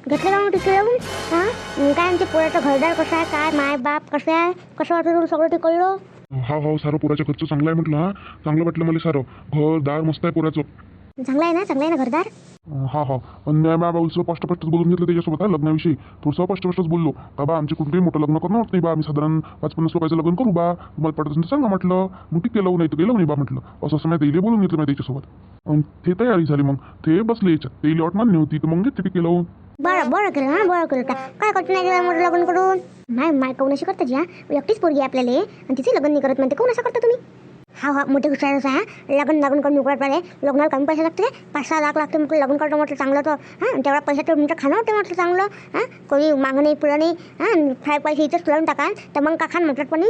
घेतलं का मग टिके लावून? हां काय आमच्या पोराचं घरदार कसं आहे, काय माय बाप कसं आहे, कसं वाटतं तुला सगळं टिकवलं? हा सारं पोराच्या खर्च चांगला आहे म्हटलं. हा चांगलं वाटलं मला सारं. घरदार मस्त आहे पोराचं. चांगला आहे ना घरदार? हा पण मी बाबाचं स्पष्ट बोलून घेतलं त्याच्यासोबत. लग्नाविषयी थोडंसं स्पष्टच बोललो का बा आमच्या कुठे मोठं लग्न करणं होत नाही बा. आम्ही साधारण 5-50 लोकांचं लग्न करू बा. तुम्हाला पटत असेल तर सांगा म्हटलं. मग ठीक केलं नाही तर गेलं नाही बा म्हटलं. असं माहिती बोलून घेतलं माहिती त्याच्यासोबत. आणि ते तयारी झाली. मग ते बसले याच्यात. ते वाट मान्य होती तर मग घेतली टिके लावून. बरं केलं बरं केलं. काय करतो नाही मोठं लग्न करून? माय काऊन अशी करता जी एकटीच पोरगी आहे आपल्याला आणि तिचे लग्न नाही करत म्हणते. काऊन असं करता तुम्ही? हा मोठे हुशारच आहे. लग्न करून उकळत पडे. लग्नाला कमी पैसे लागते. 5-6 लाख लागते. म्हटलं लग्न करणं म्हटलं चांगलं तर तेवढा पैसा तर तुमचं खाणं होते म्हटलं चांगलं. कोणी मागं नाही पुढं नाही. काय पैसे इथंच लावून टाकाल तर मग का खान म्हटलं पण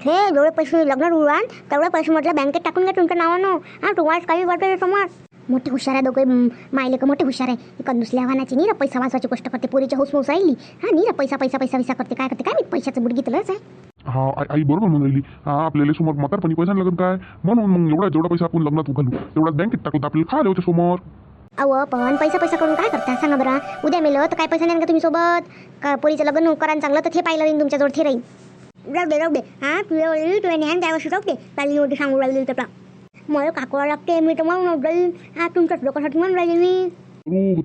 हे जेवढे पैसे लग्नात उडवाल तेवढे पैसे म्हटलं बँकेत टाकून घ्या तुमच्या नावानं. तुम्हाला काही वाटतं समोर मोठे हुशार आहे दोघे मायले का मोठे हुशार आहे. कंदुसल्या वाहनाची नीरा पैसा वाचवायची गोष्ट करते. पोरीच्या हौस राहिली नीरा पैसा करते. काय करते काय मी पैशाचं बुड घेतलंच आहे. हा आई बरोबर म्हणून राहिली. आपल्याला समोर म्हातारपणी पैसा लागत काय म्हणून मग जेवढा पैसा आपण लग्नात घालू तेवढा बँकेत टाकू आपल्याला खा होत्या समोर. अहो पण पैसा करून काय करता सांगा बरं? उद्या मेलं तर काय पैसा नाही का तुम्ही सोबत? का पोरीचं लग्न करा चांगलं तर ते पाहिलं तुमच्याजवळ ते राहील. राहू दे तुझ्या न्यान त्यावर्षी राहू दे. पाहिली नव्हती सांगू राहिली तर मला काकवा लागते. मी तर म्हणून राहील तुमच्याच लोकांसाठी म्हणून राहिली मी.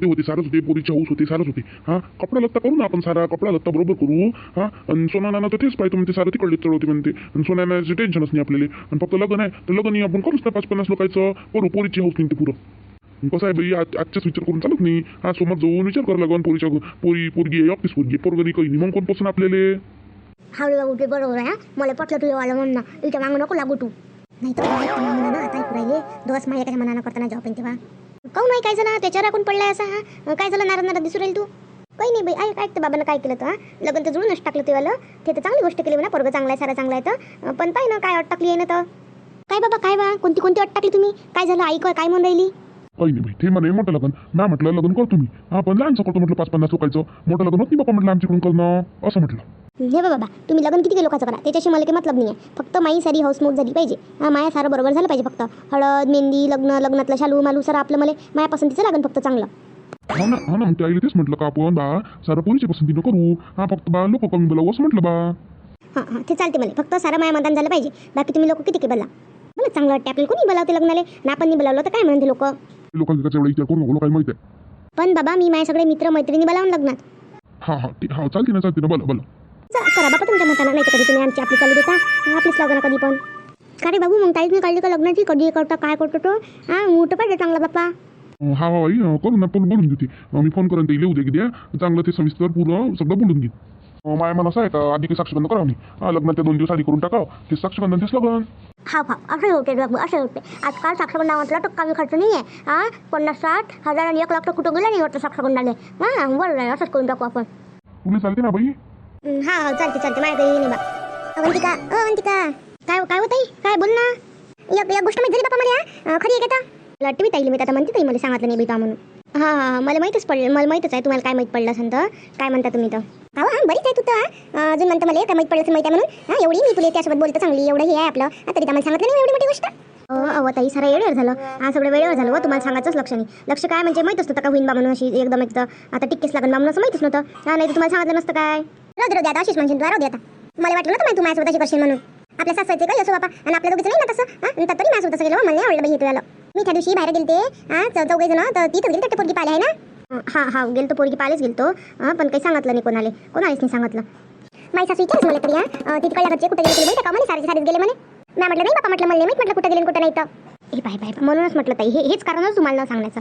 होते सारच होते. पोरीची हौस होते सारच होते. कपडा लत्ता करू ना आपण. सारा कपडा लत्ता बरोबर करू. आणि सोनाना तर तेच पाहिजे म्हणते. सारं तिकडले चढवते म्हणते. आणि सोनानाचे टेन्शनच नाही आपल्याला. आणि फक्त लग्न आहे तर लग्न आपण करूच ना 5-50 लोकांचं करू. पोरीची हौस निघते पुरं. कसं आहे बाई आजच्याच विचार करून चालत नाही. समोर जाऊन विचार करायला लागून पोरीच्या पोरगी आहे ऑफिस पोरगी पोरगणी काही नाही मग कोण पासून आपल्याला. हा उठे बरोबर आहे. मला पटलं तुझ्या वाला म्हणणं. इथं मागू नको लागू तू. नाही तर म्हणा आता राहिले दोस माझ्या कशा मनानं करताना जॉब तेव्हा काऊन नाही काय झालं त्याच्यावर आपण पडलाय असा काय झालं नाराज दिसू राहील तू? काही नाही बाई ऐक तर बाबांना काय केलं तर लग्न तर जुळूनच टाकलं तेव्हा. ते तर चांगली गोष्ट केली म्हणा. पोरगं चांगला आहे सारा चांगला आहे तर पण पाय ना काय अट टाकली आहे ना तर काय बाबा काय बा कोणती अट टाकली तुम्ही? काय झालं आई काय म्हणून राहिली? काही नाही बाई ते म्हणे मोठं लग्न ना म्हटलं लग्न करतो मी. पण लहानचं करतो म्हटलं 5-50 लोकांचं. मोठं लग्न होत नाही बाबा म्हटलं आमच्याकडून करणं असं म्हटलं. हे बाबा तुम्ही लग्न किती लोकांचं करा त्याच्याशी मला काही मतलब नाही आहे. फक्त माई सारी हाऊसमौज झाली पाहिजे. माया सारं बरोबर झालं पाहिजे. फक्त हळद मेहंदी लग्नातलं शालू मालू सर आपलं मला माया पसंतीचं लागन फक्त चांगलं. हा ना मग त्या आईला तेच म्हटलं का आपण बा सारं पोरीच्या पसंतीनं करू. फक्त बा लोक कमी बोलावं असं म्हटलं बा. हां ते चालते मला. फक्त सारं माया मतदान झालं पाहिजे. बाकी तुम्ही लोक किती बोला मला चांगलं वाटतं. आपल्याला कोणी बोलावते लग्नाले ना आपण नाही बोलावलं तर काय म्हणते लोकांचा एवढा विचार करू नको काही माहिती आहे. पण बाबा मी माझे सगळे मित्र मैत्रिणी बोलावून लग्नात. हा चालते ना बोला करा बाबा तुमच्या मतानं. नाही तर कधी तुम्ही आमची आपली चालू देता आपलीच लग्न कधी पण. का रे बाबू मग तारीख मी काढली का लग्नाची? कधी करता काय करतो तो? मोठं पाहिजे चांगला बाप्पा. हा आई करू ना पण बोलून घेते. मी फोन करून येईल उद्या द्या चांगलं ते सविस्तर पुरं सगळं बोलून घेईन. माय मन असं आहे का आधी काही साक्षगंध करावं नाही. लग्नाच्या 2 दिवस आधी करून टाकावं. ते साक्षगंध तेच लग्न. हा असं होते बाबू असं होते. आजकाल साक्षगंधा म्हटलं तर कमी खर्च नाही आहे. 50-60 हजार आणि 1 लाख तर कुठं गेला नाही वाटतं साक्षगंधाले. बरोबर आहे असंच करून टाकू आपण. तुला चालते ना बाई? हा चालते माझ्या काही नाही बा. अवंतिका काय होत काय बोल ना. एक गोष्ट माहिती झाली बापा मला. खरी आहे का लट्टी मी ताईली मी आता म्हणते ताई मला सांगितलं नाही बेटा म्हणून. हां मला माहीतच आहे. तुम्हाला काय माहीत पडलं असेल तर काय म्हणता तुम्ही तर? बरीच आहे तू तर अजून म्हणतं मला काय माहीत पडलं माहिती आहे म्हणून. एवढी मी तुला त्यासोबत बोलतो चांगली एवढं हे आहे आपलं. तरी मला सांगितलं नाही एवढी मोठी गोष्ट. अहो ताई सारा वेळेवर झालं. सगळं वेळेवर झालं व तुम्हाला सांगायचंच लक्ष नाही. लक्ष काय म्हणजे माहीतच नव्हतं का होईन बा म्हणून अशी एकदम आता टिक्केच लागन बा म्हणून असं माहीतच नव्हतं. नाही तर तुम्हाला सांगितलं नसतं काय. राहू दे आता अशीच म्हणशील तू. राहू दे आता. मला वाटलं नव्हतं तू माझ्यासोबत अशी करशील म्हणून. आपल्या सासवायचे काय असो बापा आणि आपल्या दोघीचं नाही ना तसं. तरी माझ्यासोबत तसं गेलं मला नाही आवडलं बाई तुला. मी त्या दिवशी बाहेर गेलते चौघे जण तर तिथं गेली तर पोरगी पाहिलं आहे ना. हा गेलतो पोरगी पाहिलेच गेलतो. पण काही सांगितलं नाही कोणालेच नाही सांगितलं. माझी सासू विचारच मला तरी ती तिकडल्या घरचे कुठे गेले माहिती का म्हणे सारेच गेले म्हणे. मी म्हटलं नाही बापा म्हटलं मला माहीत म्हटलं कुठं गेले कुठं नाही तर. हे पाय म्हणूनच म्हटलं ताई हेच कारणच तुम्हाला न सांगण्याचं.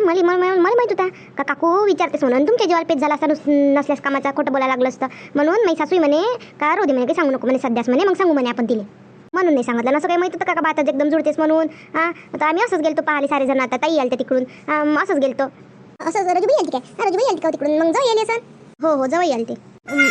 मला माहीत होता का काकू विचारतेस म्हणून तुमच्या जीवाला पेच झाला असता नसल्यास कामाचा खोटं बोलायला लागलं असतं म्हणून माझी सासू म्हणे का रोधी म्हणे काही सांगू नको म्हणे सध्याच म्हणे मग सांगू म्हणे आपण तिले म्हणून नाही सांगितलं. असं काही माहित होतं का बाताच एकदम जुळतेस म्हणून. आता आम्ही असंच गेलतो पाहिले सारे जण. आता ताई आलते तिकडून असंच गेलतो. असं रजूबाई आलती काय? रजूबाई आलती का तिकडून मग जाऊ येईल सर. हो जवळ आलते.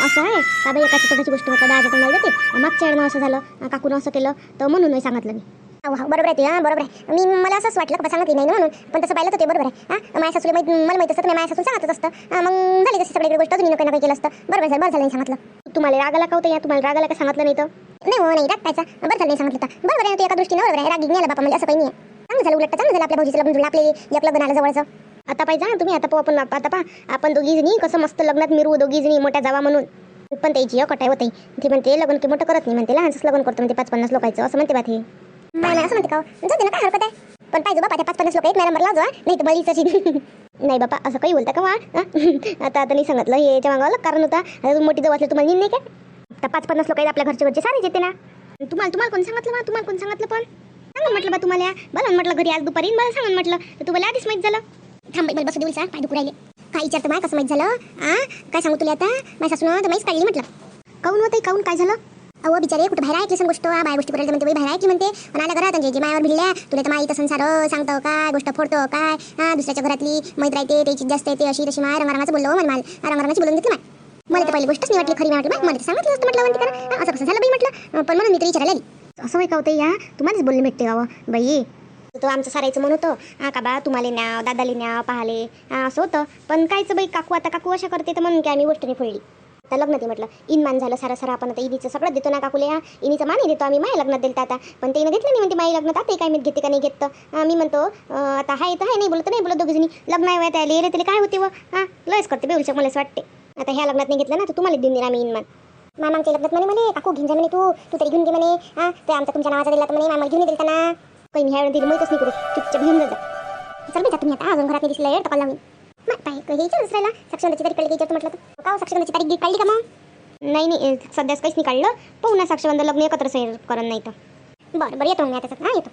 असं आहे का बाई एकाची छोटाची गोष्ट होता दाजा पण जाते. मागच्या वेळेनं असं झालं काकून असं केलं तर म्हणून नाही सांगितलं मी. बरोबर आहे ते. बरोबर आहे. मला असंच वाटलं का सांगत नाही म्हणून पण तसं पाहिलं तर ते बरोबर आहे. माझ्या सासूला मला माहित असतं. माझ्या सासूला सांगतच असतं. मग झाली तशी सगळी गोष्ट अजून काही केलं असतं. बरोबर झालं नाही सांगितलं. तुम्हाला रागाला का होतं तुम्हाला रागाला काय सांगितलं नाही तर? नाही रागायचा बरं झालं नाही सांगितलं तर. बरोबर आहे तू एका दृष्टीने बरोबर आहे. राग नाही आला बापा म्हणजे असं काही नाही. चांगलं झालं उलट चांगलं झालं आपल्या भाऊजीचं लग्न जुळलं. आपले एक लग्न आलं जवळचं. आता पाहिजे ना तुम्ही, आता पाहू आपण, आता पहा आपण दोघी जणी कसं मस्त लग्नात मिरू, दोघी जणी मोठ्या जावा म्हणून. पण त्याची अट आहे होते, ती म्हणते लग्न की मोठं करत नाही म्हणते, लहानच लग्न करतो म्हणते 5-50 लोकांचं, असं म्हणते बा ते. नाही असं म्हणते का, जाते ना, काय हरकत आहे. पण पाहिजे बाबा त्या 5-50 लोक एक नंबर लावजा, नाही तर बळीच. नाही बाबा असं काही बोलता का वा. आता नाही सांगितलं, हे याच्या मागावं कारण होता. आता तुम्ही मोठी जवळ असले तुम्हाला नाही काय, आता 5-50 लोक आहेत आपल्या घरचे सारेच येते ना. तुम्हाला कोण सांगितलं बा, तुम्हाला कोण सांगितलं पण सांगा म्हटलं बा तुम्हाला, बघा म्हटलं घरी आज दुपारी मला सांगा म्हटलं, तर तुम्हाला आधीच माहीत झालं. थांब बाई बसू देऊ, सांग पाय दुखू राहिले. काय विचारतं माय कसं माहीत झालं. काय सांगू तुला आता, माझ्या सासून तर माहीत काढली म्हटलं. काऊन होतं काऊन काय झालं. अहो बिचारे कुठं बाहेर ऐकली गोष्ट, बाय गोष्टी करायला म्हणते बाहेर ऐकली म्हणते, आणि आल्या घरात जे मायावर भिडल्या, तुला तर माहीत संसार सांगतो काय गोष्ट फोडतो काय. दुसऱ्याच्या घरातली मैत्र राहते त्याची जास्त येते, अशी तशी माय रंगारंगाचं बोललो मला रंगारंगाची बोलून घेतली माय. मला तर पहिली गोष्टच नाही वाटली खरी, म्हटलं मला सांगितलं असतं म्हटलं म्हणते का असं कसं झालं बाई म्हटलं. पण म्हणून मी तरी विचारायला आली. असं काय का होतं या, तुम्हालाच बोलले भेटते गावं बाई. तो आमचं सारायचं म्हणून होतं का बा तुम्हाला न्याव दादाले न्याव पाहाले असं होतं. पण कायचं बाई काकू आता काकू अशा करते तर म्हणून की आम्ही गोष्ट नाही फोडली. आता लग्न ते म्हटलं इनमान झालं सारा आपण आता इनीचं सगळं देतो ना काकूले. इनीचं मानही देतो आम्ही, माय लग्नात दिलं आता, पण ते घेतलं नाही म्हणते माई लग्नात. आता काय मी घेते का नाही घेत. मी म्हणतो आता हाय तर हाय, नाही बोलत नाही बोलत दोघी जणी. लग्न आहे त्याला येले त्याला काय होते व लयच करते बेउलच्या मलाच वाटते. आता ह्या लग्नात नाही घेतलं ना तर तुम्हाला देऊन देणार आम्ही इनमान. मामाच्या लग्नात म्हणे काकू घेऊन जा म्हणे, तू तरी घेऊन घे म्हणे. ते आमचा तुमच्या नावाचा दिला तर म्हणे मामा घेऊन दिलता ना. काही ह्या वेळेला माहीतच नाही करू, चुपचाप घेऊन जा. चल बेटा तुम्ही आता अजून घरात नाही दिसलं टपाल लावून. पाय काही विचारच राहिला, साक्षगंधाची तारीख काढली विचारतो म्हटलं तर का साक्षगंधाची तारीख काढली का मग. नाही सध्याच काहीच नाही काढलं, पाहू ना साक्षगंध लग्न एकत्र सैर करून नाही तर. बरं येतो मी आता येतो.